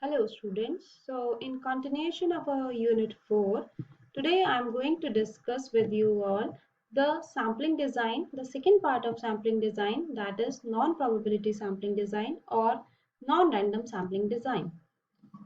Hello students. So in continuation of our unit 4, today I am going to discuss with you all the sampling design, the second part of sampling design, that is non-probability sampling design or non-random sampling design.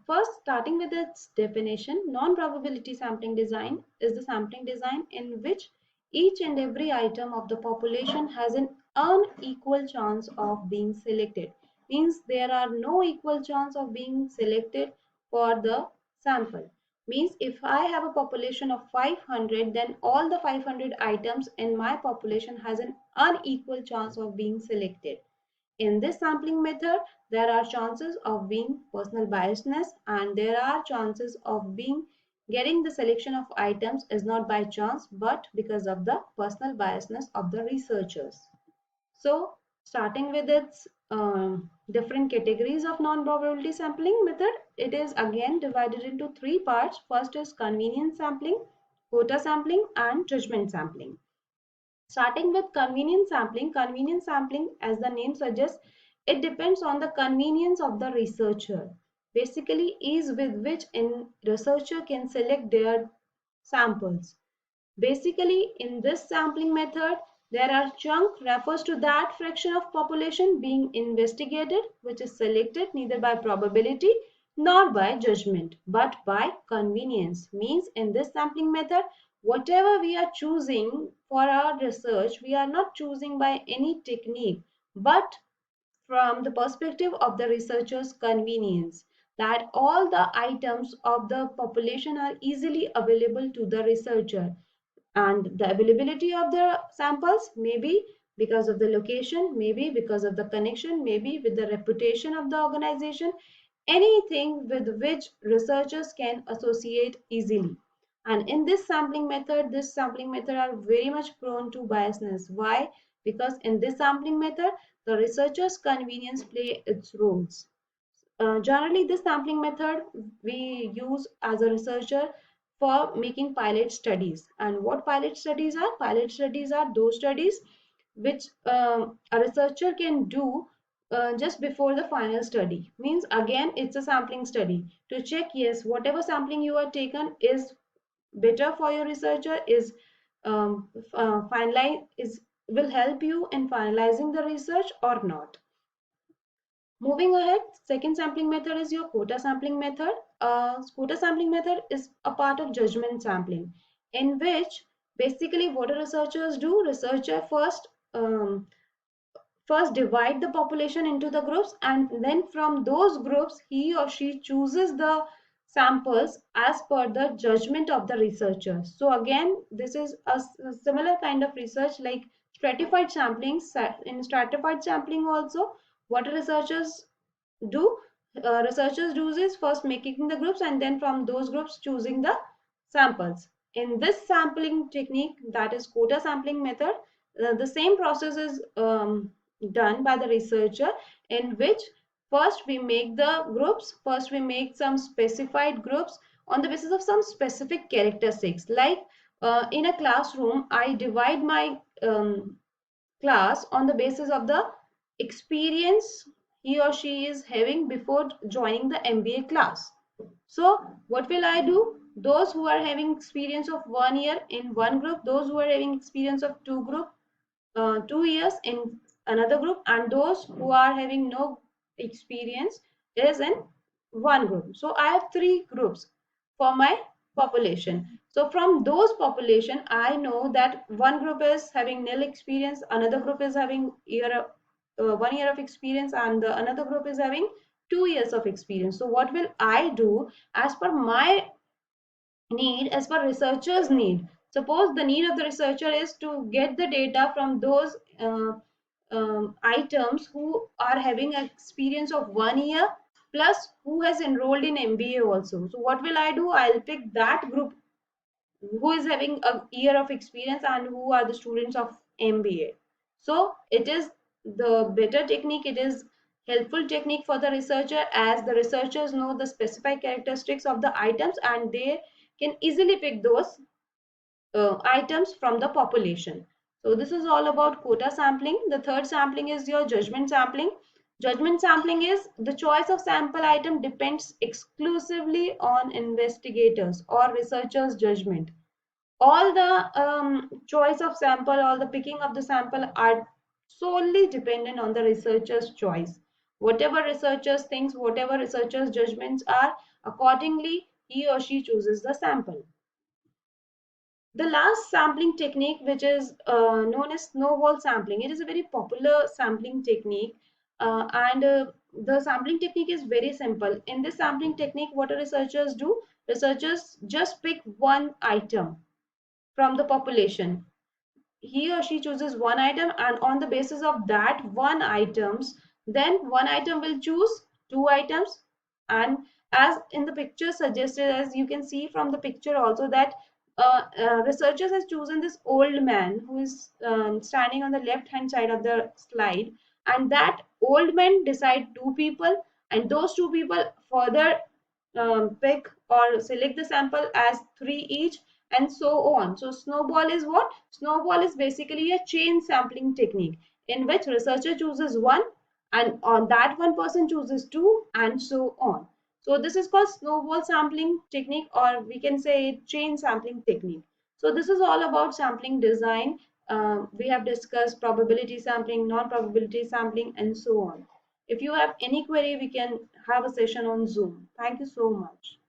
First, starting with its definition, non-probability sampling design is the sampling design in which each and every item of the population has an unequal chance of being selected. Means there are no equal chance of being selected for the sample. Means if I have a population of 500, then all the 500 items in my population has an unequal chance of being selected. In this sampling method, there are chances of being personal biasness and there are chances of being getting the selection of items is not by chance but because of the personal biasness of the researchers. So starting with its different categories of non-probability sampling method, it is again divided into three parts. First is convenience sampling, quota sampling and judgment sampling. Starting with convenience sampling, as the name suggests, it depends on the convenience of the researcher. Basically, ease with which a researcher can select their samples. Basically, in this sampling method, there are chunk refers to that fraction of population being investigated, which is selected neither by probability nor by judgment, but by convenience. Means in this sampling method, whatever we are choosing for our research, we are not choosing by any technique, but from the perspective of the researcher's convenience, that all the items of the population are easily available to the researcher, and the availability of the samples may be because of the location, maybe because of the connection, maybe with the reputation of the organization, anything with which researchers can associate easily. And in this sampling method are very much prone to biasness. Why? Because in this sampling method, the researcher's convenience play its roles. Generally, this sampling method we use as a researcher for making pilot studies. And what pilot studies are? Pilot studies are those studies which a researcher can do just before the final study. Means again, it's a sampling study to check yes, whatever sampling you are taken is better for your researcher, is finalize is will help you in finalizing the research or not. Moving ahead, second sampling method is your quota sampling method. Quota sampling method is a part of judgment sampling, in which basically what researchers do, researcher first divide the population into the groups, and then from those groups he or she chooses the samples as per the judgment of the researcher. So again, this is a similar kind of research like stratified sampling. In stratified sampling also, what researchers do, researchers do is first making the groups and then from those groups choosing the samples. In this sampling technique, that is quota sampling method, the same process is done by the researcher, in which first we make some specified groups on the basis of some specific characteristics. Like in a classroom, I divide my class on the basis of the experience he or she is having before joining the MBA class. So what will I do? Those who are having experience of 1 year in one group, those who are having experience of 2 years in another group, and those who are having no experience is in one group. So I have three groups for my population. So from those population, I know that one group is having nil experience, another group is having 1 year of experience, and the another group is having 2 years of experience. So what will I do as per my need, as per researchers need? Suppose the need of the researcher is to get the data from those items who are having an experience of 1 year plus who has enrolled in MBA also. So what will I do? I'll pick that group who is having a year of experience and who are the students of MBA. So it is the better technique, it is helpful technique for the researcher, as the researchers know the specific characteristics of the items and they can easily pick those items from the population. So this is all about quota sampling. The third sampling is your judgment sampling. Judgment sampling is the choice of sample item depends exclusively on investigators or researchers' judgment. All the choice of sample or the picking of the sample are solely dependent on the researcher's choice. Whatever researchers thinks, whatever researchers' judgments are, accordingly he or she chooses the sample. The last sampling technique, which is known as snowball sampling, it is a very popular sampling technique, and the sampling technique is very simple. In this sampling technique, what do researchers do? Researchers just pick one item from the population. He or she chooses one item, and on the basis of that one items, then one item will choose two items. And as in the picture suggested, as you can see from the picture also, that researchers has chosen this old man who is standing on the left hand side of the slide, and that old man decide two people, and those two people further pick or select the sample as three each, and so on. So snowball is what? Snowball is basically a chain sampling technique in which researcher chooses one, and on that one person chooses two, and so on. So this is called snowball sampling technique, or we can say chain sampling technique. So this is all about sampling design. We have discussed probability sampling, non-probability sampling, and so on. If you have any query, we can have a session on Zoom. Thank you so much.